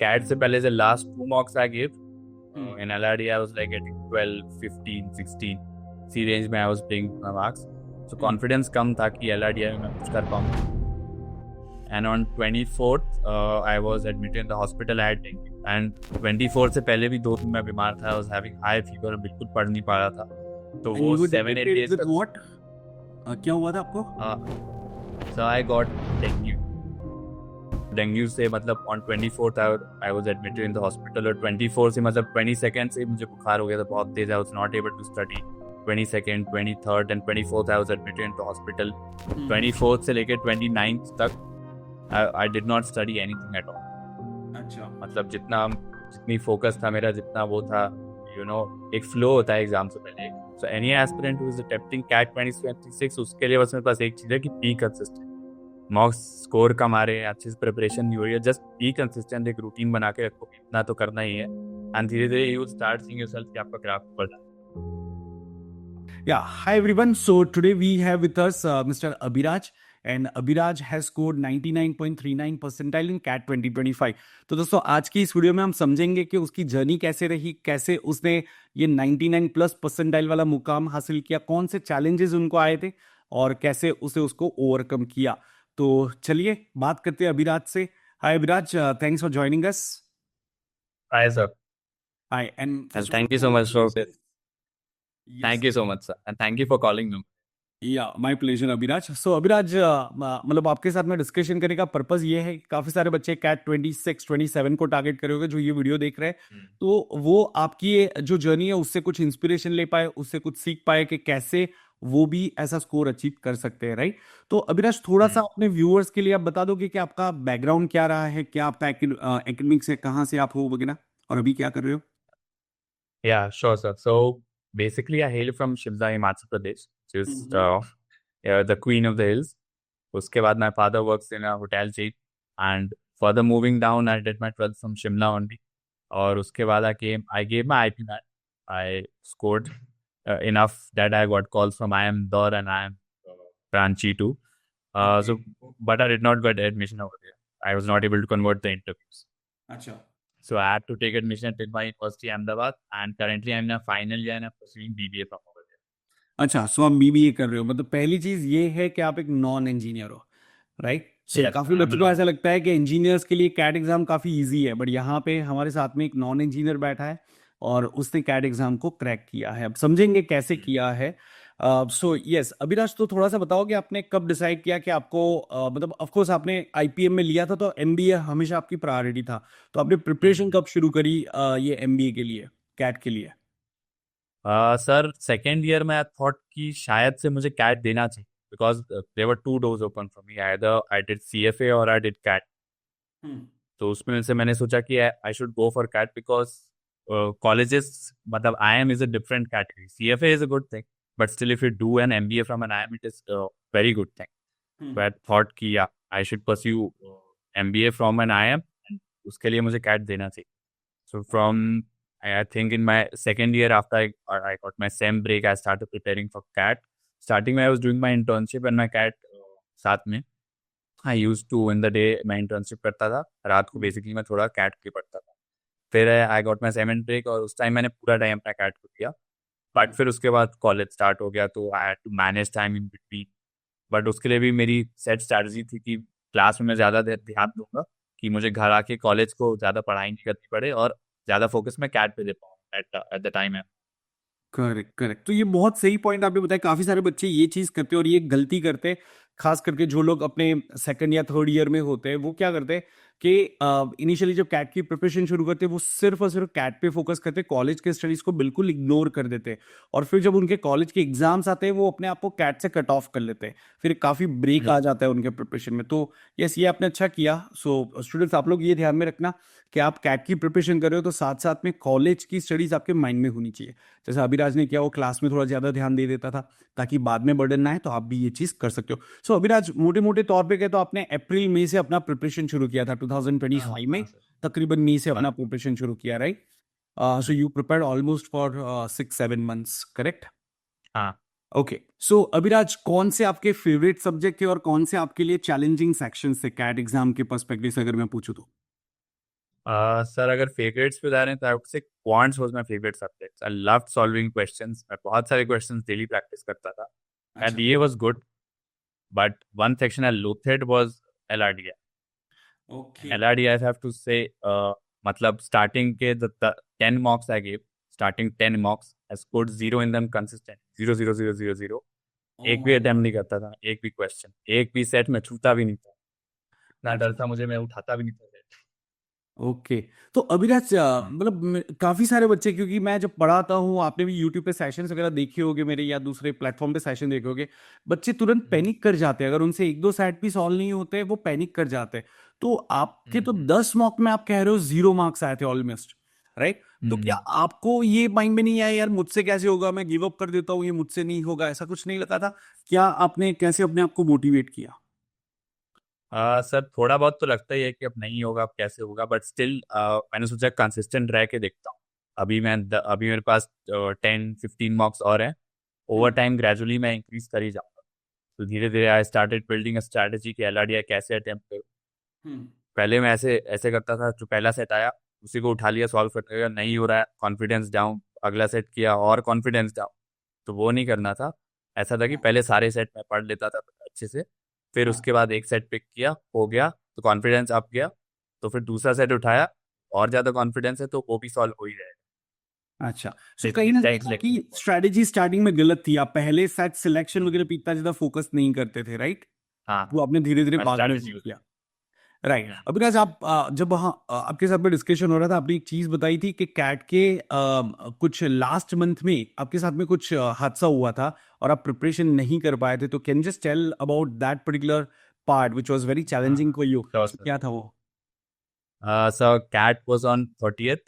CAT से पहले से last 2 mocks I gave. Hmm. In LRD I was like getting 12, 15, 16. C range में I was playing my marks. So confidence कम था कि LRD में मैं कुछ कर पाऊँ. And on 24th, I was admitted in the hospital. I had dengue. And 24th से पहले भी 2 दिन मैं बीमार था. I was having high fever. बिल्कुल पढ़ नहीं पा रहा था. तो And वो you were 7-8 detected days with तक. what? क्या हुआ था आपको? So I got dengue. Dengue से मतलब on 24th I was admitted in the hospital. और 24 से मतलब 22nd से मुझे बुखार हो गया था बहुत तेज. I was not able to study. 22nd, 23rd and 24th I was admitted into hospital. 24th से लेके 29th तक I did not study anything at all. अच्छा. मतलब जितनी फोकस था मेरा, जितना वो था, एक फ्लो होता है एग्जाम से पहले. So any aspirant who is attempting CAT 2026 उसके लिए बस मेरे पास एक चीज़ है कि बी कंसिस्टेंट. मॉक्स स्कोर कम आ रहे हैं, अच्छे से प्रिपरेशन नहीं हो रही है, जस्ट बी कंसिस्टेंट. एक रूटीन बना के रखो, इतना तो करना ही है. एंड धीरे धीरे you will start seeing yourself कि आपका ग्राफ बढ़ रहा है. Yeah, hi everyone. So today we have with us Mr. Abhiraj, and Abhiraj has scored 99.39 percentile in CAT 2025. तो दोस्तों आज की इस वीडियो में हम समझेंगे कि उसकी जर्नी कैसे रही, कैसे उसने ये 99 प्लस परसेंटाइल वाला मुकाम हासिल किया, कौन से चैलेंजेस उनको आए थे और कैसे उसे उसको ओवरकम किया. तो चलिए बात करते हैं अभिराज से. Hi Abhiraj, thanks for joining us. Hi sir. Hi and and thank you so much for this. Thank you so much sir and thank you for calling me. Yeah my pleasure Abhiraj. So Abhiraj, मतलब आपके साथ में discussion करने का purpose ये है कि काफी सारे बच्चे कैट 26 27 को टारगेट करे होंगे जो ये वीडियो देख रहे हैं. तो वो आपकी ये जो जर्नी है उससे कुछ इंस्पिरेशन ले पाए, उससे कुछ सीख पाए कि कैसे वो भी ऐसा स्कोर अचीव कर सकते हैं, राइट? तो अभिराज थोड़ा सा अपने व्यूअर्स के लिए आप बता दोगे कि आपका बैकग्राउंड क्या रहा है, क्या आपका एकेडमिक्स है, कहाँ से आप हो वगैरह, और अभी क्या कर रहे हो? Yeah, sure, sir. So basically, I hail from Shimla, Himachal Pradesh, which is the queen of the hills. उसके बाद my father works in a hotel chain, and further moving down, I did my 12th from Shimla only. और उसके बाद I gave my IP math. I scored enough that I got calls from IIM Indore and IIM Ranchi too. But I did not get admission over there. I was not able to convert the interviews. अच्छा. So I had to take admission at my university Ahmedabad, and currently I'm in a final year and I'm pursuing BBA from over there. अच्छा, सो आप BBA कर रहे हो. मतलब पहली चीज ये है कि आप एक नॉन इंजीनियर हो, राइट? सो Yes, काफी I'm बच्चों को ऐसा लगता है कि इंजीनियर्स के लिए कैट एग्जाम काफी इजी है, बट यहाँ पे हमारे साथ में एक नॉन इंजीनियर बैठा है और उसने कैट एग्जाम को क्रैक किया है. अब समझेंगे कैसे किया है. सो यस अभिलाष, तो थोड़ा सा बताओ कि आपने कब डिसाइड किया कि आपको मतलब ऑफ कोर्स आपने आईपीएम में लिया था तो एमबीए हमेशा आपकी प्रायोरिटी था. तो आपने प्रिपरेशन कब शुरू करी ये एमबीए के लिए, कैट के लिए? सर सेकेंड ईयर में आई थॉट कि शायद से मुझे कैट देना चाहिए, because there were 2 doors open for me. Either I did CFA और आई डिड कैट. तो उसमें से मैंने सोचा कि I should go for CAT, because colleges मतलब IIM is a different category. CFA is a good thing, but still if you do an MBA from an IIM it is very good thing. So I thought कि I should pursue MBA from an IIM, and उसके लिए मुझे CAT देना चाहिए. So from I think in my second year after I got my SEM break, I started preparing for CAT. Starting में I was doing my internship and my CAT साथ में. I used to in the day मैं internship करता था, रात को basically मैं थोड़ा CAT के पढ़ता था. फिर I got my SEM break और उस टाइम मैंने पूरा टाइम अपना CAT को दिया. बट फिर उसके बाद कॉलेज स्टार्ट हो गया तो I had to manage time in between. But उसके लिए भी मेरी सेट स्ट्रैटेजी थी कि क्लास में मैं ज़्यादा ध्यान दूंगा, कि मुझे घर आके कॉलेज को ज़्यादा पढ़ाई नहीं करनी पड़े और ज़्यादा फोकस मैं कैट पे दे पाऊँ एट द टाइम है. Correct correct. तो ये बहुत सही पॉइंट आपने बताया. काफी सारे बच्चे ये चीज करते हैं और ये गलती करते हैं, खास करके जो लोग अपने सेकंड या थर्ड ईयर में होते हैं. वो क्या करते हैं कि इनिशियली जब कैट की प्रिपरेशन शुरू करते हैं वो सिर्फ और सिर्फ कैट पे फोकस करते हैं, कॉलेज के स्टडीज को बिल्कुल इग्नोर कर देते हैं. और फिर जब उनके कॉलेज के एग्जाम्स आते हैं वो अपने आप को कैट से कट ऑफ कर लेते हैं. फिर काफी ब्रेक आ जाता है उनके प्रिपरेशन में. तो यस, ये आपने अच्छा किया. सो स्टूडेंट्स, आप लोग ये ध्यान में रखना कि आप कैट की प्रिपरेशन कर रहे हो तो साथ साथ में कॉलेज की स्टडीज आपके माइंड में होनी चाहिए. जैसा अभिराज ने किया, वो क्लास में थोड़ा ज्यादा ध्यान दे देता था ताकि बाद में बर्डन ना आए. तो आप भी ये चीज कर सकते हो. सो अभिराज, मोटे मोटे तौर पे कहे तो आपने अप्रैल मई से अपना प्रिपरेशन शुरू किया था 2025 में. तकरीबन मई से अपना प्रिपरेशन शुरू किया, right? So you prepared almost for 6 7 months, correct? हाँ. ओके. सो अभिराज, कौन से आपके फेवरेट सब्जेक्ट थे और कौन से आपके लिए चैलेंजिंग सेक्शन थे कैट एग्जाम के पर्सपेक्टिव से, अगर मैं पूछूं तो? सर अगर फेवरेट्स पे जा रहे हैं तो I would say quants was my favourite subject. I loved solving questions. मैं बहुत सारे क्वेश्चंस डेली प्रैक्टिस करता था एंड अच्छा। ये was good. But one section I loathed was LRDI। Okay. LRDI I have to say, मतलब starting के the 10 mocks I gave, starting 10 mocks I scored zero in them consistent, 0 0 0 0 0। ओ एक भी my attempt God. नहीं करता था, एक भी question, एक भी सेट में छूता भी नहीं था। ना डर था मुझे, मैं उठाता भी नहीं था set। ओके। तो अभिराज, हम्म, मतलब काफी सारे बच्चे, क्योंकि मैं जब पढ़ाता हूँ, आपने भी यूट्यूब पे सेशंस वगैरह देखे होंगे मेरे, या दूसरे प्लेटफॉर्म पे सेशन देखे होंगे, बच्चे तुरंत हम्म, पैनिक कर जाते हैं अगर उनसे एक दो सेट भी सॉल्व नहीं होते, वो पैनिक कर जाते हैं। तो आपके तो हम्म, 10 मॉक में आप कह रहे हो 0 मार्क्स आए थे ऑलमोस्ट, राइट? तो क्या हम्म। आपको ये माइंड में नहीं आया यार मुझसे कैसे होगा, मैं गिव अप कर देता हूँ, ये मुझसे नहीं होगा, ऐसा कुछ नहीं लगा था? क्या आपने कैसे अपने आप को मोटिवेट किया? सर थोड़ा बहुत तो लगता ही है कि अब नहीं होगा, अब कैसे होगा, बट स्टिल मैंने सोचा कंसिस्टेंट रह के देखता हूँ। अभी मेरे पास 10 15 marks और हैं। ओवर हम्म। टाइम ग्रेजुअली मैं इंक्रीज कर ही जाऊंगा। तो धीरे धीरे I started building a strategy कि LRDI कैसे अटेम्प्ट करूँ। हम्म। पहले मैं ऐसे ऐसे करता था, जो पहला सेट आया उसी को उठा लिया, सॉल्व करने लगा, नहीं हो रहा है, कॉन्फिडेंस डाउन, अगला सेट किया और कॉन्फिडेंस डाउन। तो वो नहीं करना था। ऐसा था कि पहले सारे सेट मैं पढ़ लेता था अच्छे से, फिर हाँ। उसके बाद एक सेट पिक किया, हो गया तो कॉन्फिडेंस अप गया, तो फिर दूसरा सेट उठाया, और ज्यादा कॉन्फिडेंस है तो वो भी सॉल्व हो ही जाएगा। अच्छा। सो कहीं ना कहीं आपकी सिलेक्शन। स्ट्रेटेजी स्टार्टिंग में गलत थी, आप पहले सेट सिलेक्शन वगैरह पे इतना ज्यादा फोकस नहीं करते थे, राइट? हाँ, वो आपने धीरे धीरे मैं बाद में स्ट्रैटेजी यूज। किया, राइट? अविनाश, आप जब वहाँ आपके साथ में डिस्कशन हो रहा था, आपने एक चीज बताई थी कि कैट के कुछ लास्ट मंथ में आपके साथ में कुछ हादसा हुआ था और आप प्रिपरेशन नहीं कर पाए थे। तो can just tell about that particular part which was very challenging for you? Sure sir. क्या था वो? So cat was on 30th,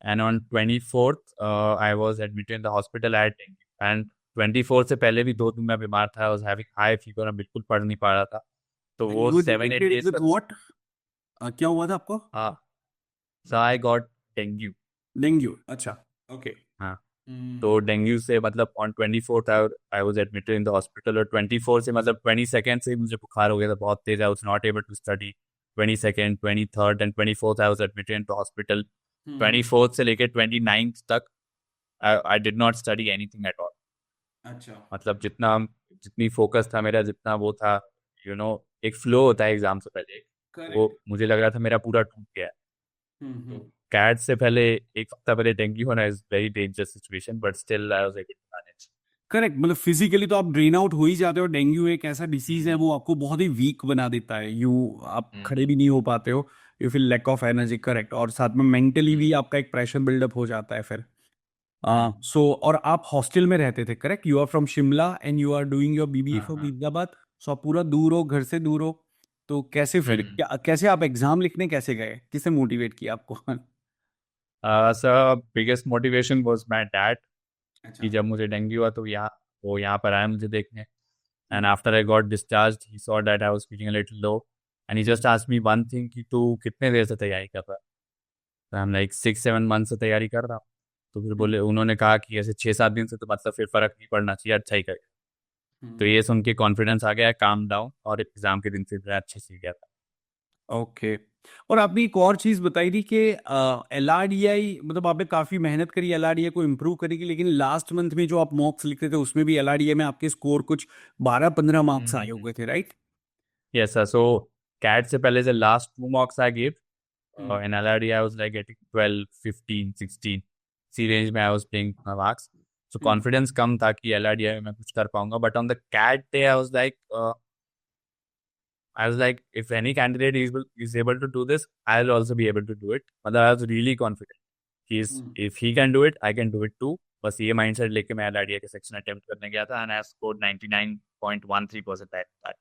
and on 24th I was admitted in the hospital at dengue, and 24th से पहले भी 2 दिन मैं बीमार था। I was having high fever, मैं बिल्कुल पढ़ नहीं पा रहा था। तो एंड वो यू वर 7 8 days विद का। व्हाट? क्या हुआ था आपको? हाँ, so I got dengue। Dengue? अच्छा। ओके। हाँ, तो डेंगू से मतलब on 24th I was admitted in the hospital, और 24 से मतलब 22nd से ही मुझे बुखार हो गया था बहुत तेज। I was not able to study. 22nd 23rd and 24th I was admitted in the hospital. 24th से लेके 29th तक I did not study anything at all. अच्छा। मतलब जितनी फोकस था मेरा, जितना वो था, यू नो, एक फ्लो होता है एग्जाम से पहले, वो करेक्ट। मुझे लग रहा था मेरा पूरा टूट गया है। तो हम्म। कैट से पहले एक हफ्ता पहले डेंगू होना is very dangerous situation, but still I was able to manage. Correct, मतलब फिजिकली तो आप ड्रेन आउट हो ही जाते हो। डेंगू एक ऐसा डिसीज है, वो आपको बहुत ही वीक बना देता है, यू आप खड़े भी नहीं हो पाते हो, you feel lack of energy, correct. और साथ में मेंटली भी आपका एक प्रेशर बिल्डअप हो जाता है फिर। सो और आप हॉस्टल में रहते थे, correct? You are from Shimla and you are doing your BBA हाँ, फ्रॉम हाँ। फरीदाबाद। सो आप पूरा दूर हो, घर से दूर हो, तो कैसे फिर हम्म। क्या, कैसे आप एग्जाम लिखने कैसे गए, किसने मोटिवेट किया आपको? Sir biggest motivation was my dad, अच्छा। कि जब मुझे डेंगू हुआ तो वो यहाँ पर आया मुझे देखने। And hmm. After I got discharge he saw that I was feeling a little low, and he just asked me one thing कि तू कितने देर से तैयारी कर रहा है। तो आई एम लाइक 6 7 months से तैयारी कर रहा हूँ। तो फिर हम्म। उन्होंने कहा कि ऐसे 6 7 दिन से तो मतलब फिर फर्क नहीं पड़ना चाहिए, अच्छा ही कर। तो हम्म। ये सुन के कॉन्फिडेंस आ गया, काम डाउन, और एग्जाम के दिन से मैं अच्छे से गया था। ओके। और आपने एक और चीज बताई थी कि LRDI, मतलब आपने काफी मेहनत करी LRDI को इम्प्रूव करने की, लेकिन लास्ट मंथ में जो आप मॉक्स लिखते थे उसमें भी LRDI में आपके स्कोर कुछ 12 15 मार्क्स आए हुए थे, राइट? यस सर, सो कैट से पहले से last 2 mocks I give, hmm. in LRD I was like getting 12 15 16, इसी रेंज में I was playing marks. So hmm. Confidence कम था कि LRDI में मैं कुछ कर पाऊंगा, but on the CAT day I was like if any candidate is able to do this, I'll also be able to do it। मतलब I was really confident कि हम्म। if he can do it I can do it too। बस ये mindset लेके मैं LRDI के section attempt करने गया था, and I scored 99.13% at that.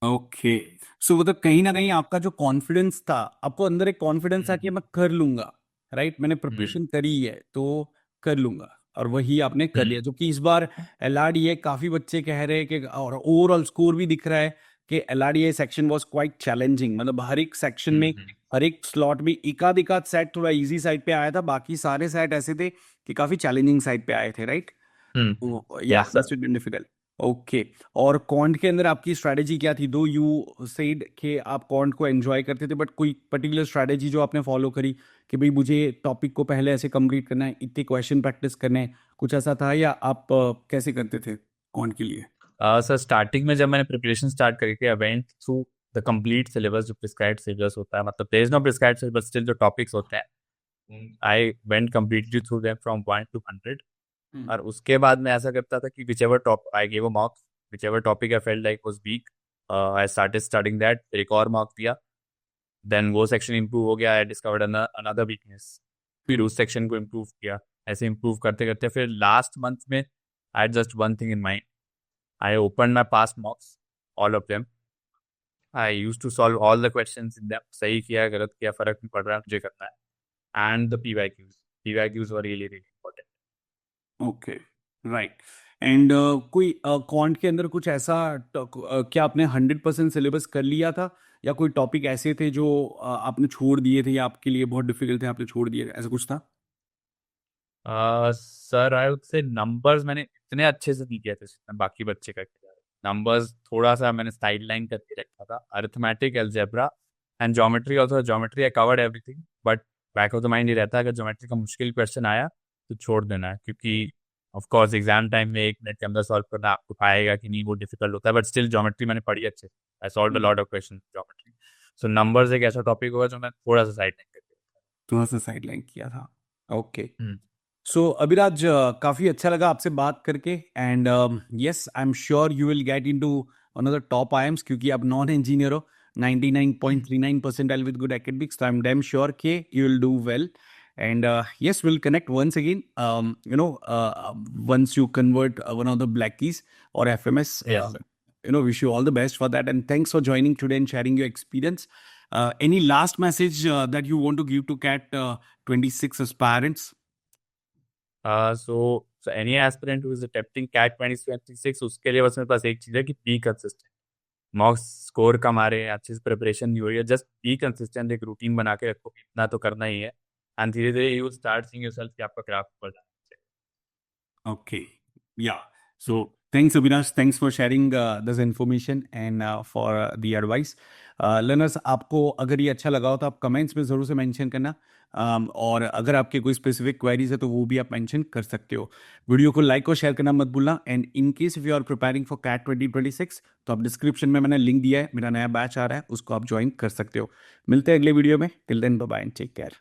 Okay. So मतलब कहीं ना कहीं आपका जो कॉन्फिडेंस था, आपको अंदर एक कॉन्फिडेंस था कि मैं कर लूंगा, राइट? मैंने प्रिपरेशन करी है तो कर लूंगा, और वही आपने कर लिया। जो कि इस बार LRDI, काफी बच्चे कह रहे हैं कि, और ओवरऑल स्कोर भी दिख रहा है कि LRDI section was quite challenging. मतलब हर एक सेक्शन में, हर एक स्लॉट में एकाध एकाध सेट थोड़ा इजी साइड पे आया था, बाकी सारे सेट ऐसे थे कि काफी चैलेंजिंग साइड पे आए थे, राइट? या yes that's sir. Difficult. Okay. और क्वांट के अंदर आपकी स्ट्रैटेजी क्या थी? दो यू सेड कि आप क्वांट को एंजॉय करते थे, बट कोई पर्टिकुलर स्ट्रैटेजी जो आपने फॉलो करी कि भाई मुझे टॉपिक को पहले ऐसे कंप्लीट करना है, इतने क्वेश्चन प्रैक्टिस करने हैं, कुछ ऐसा था? या आप कैसे करते थे क्वांट के लिए? सर स्टार्टिंग में जब मैंने प्रिपरेशन स्टार्ट करी थी, I went through the complete syllabus, जो प्रिस्क्राइब्ड सिलेबस होता है, मतलब there is no prescribed syllabus, still जो टॉपिक्स होते हैं I went completely through them from 1 to 100। और उसके बाद मैं ऐसा करता था कि whichever top I give a mock, whichever topic I felt like was weak, I started studying that, एक और मॉक दिया, देन वो सेक्शन इंप्रूव हो गया, आई डिस्कवर्ड अनदर वीकनेस, फिर उस सेक्शन को इम्प्रूव किया। ऐसे इम्प्रूव करते करते फिर लास्ट मंथ में आई had just one thing in mind. I opened my past mocks, all of them. I used to solve all the questions in them. सही किया गलत किया फर्क नहीं पड़ रहा, मुझे करना है। And the PYQs. PYQs were really really important. Okay, right. And कोई क्वांट के अंदर कुछ ऐसा क्या आपने 100% सिलेबस कर लिया था, या कोई टॉपिक ऐसे थे जो आपने छोड़ दिए थे या आपके लिए बहुत डिफिकल्ट थे आपने छोड़ दिए, ऐसा कुछ था? Sir I would say numbers मैंने इतने अच्छे से नहीं किए थे जितना बाकी बच्चे करके जा रहे। नंबर्स थोड़ा सा मैंने साइड लाइन करके रखा था। Arithmetic, algebra and geometry, also geometry I covered everything, but back of the mind ये रहता है अगर ज्योमेट्री का मुश्किल क्वेश्चन आया तो छोड़ देना है, क्योंकि ऑफ कोर्स एग्जाम टाइम में 1 मिनट के अंदर सॉल्व करना आपको पाएगा कि नहीं, वो डिफिकल्ट होता है, बट स्टिल ज्योमेट्री मैंने पढ़ी अच्छे से। I solve a lot of question geometry. So numbers एक ऐसा टॉपिक होगा जो मैं थोड़ा सा साइड लाइन करके थोड़ा सा साइड लाइन किया था। ओके। रखा। सो अभिराज, काफी अच्छा लगा आपसे बात करके। And yes, I am sure you will get into one of the top IIMs, क्योंकि आप नॉन इंजीनियर हो। 99.39 percentile with good academics, so I'm damn sure कि you will do well. And yes, we'll connect once again. Once you convert one of the black keys or FMS. Yes. Wish you all the best for that, and thanks for joining today and sharing your experience. Any last message that you want to give to CAT 26 aspirants? So any aspirant who is attempting CAT 2026, उसके लिए बस मेरे पास एक चीज़ है कि be consistent. मॉक्स score कम आ रहे हैं, अच्छे से प्रिपरेशन नहीं हो रही है, जस्ट बी कंसिस्टेंट, एक रूटीन बना के रखो, इतना तो करना ही है। एंड धीरे धीरे यू स्टार्ट सीइंग योरसेल्फ कि आपका क्राफ्ट बढ़ रहा है। Okay. Yeah. So thanks, Abhinash. Thanks for sharing this information and for the advice. Learners, आपको अगर ये अच्छा लगा हो तो आप कमेंट्स में ज़रूर से मेंशन करना। और अगर आपके कोई स्पेसिफिक क्वेरीज है तो वो भी आप मेंशन कर सकते हो। वीडियो को लाइक और शेयर करना मत भूलना। And in case if you are preparing for CAT 2026, तो आप डिस्क्रिप्शन में मैंने लिंक दिया है, मेरा नया बैच आ रहा है, उसको आप ज्वाइन कर सकते हो। मिलते हैं अगले वीडियो में। Till then, bye bye and take care.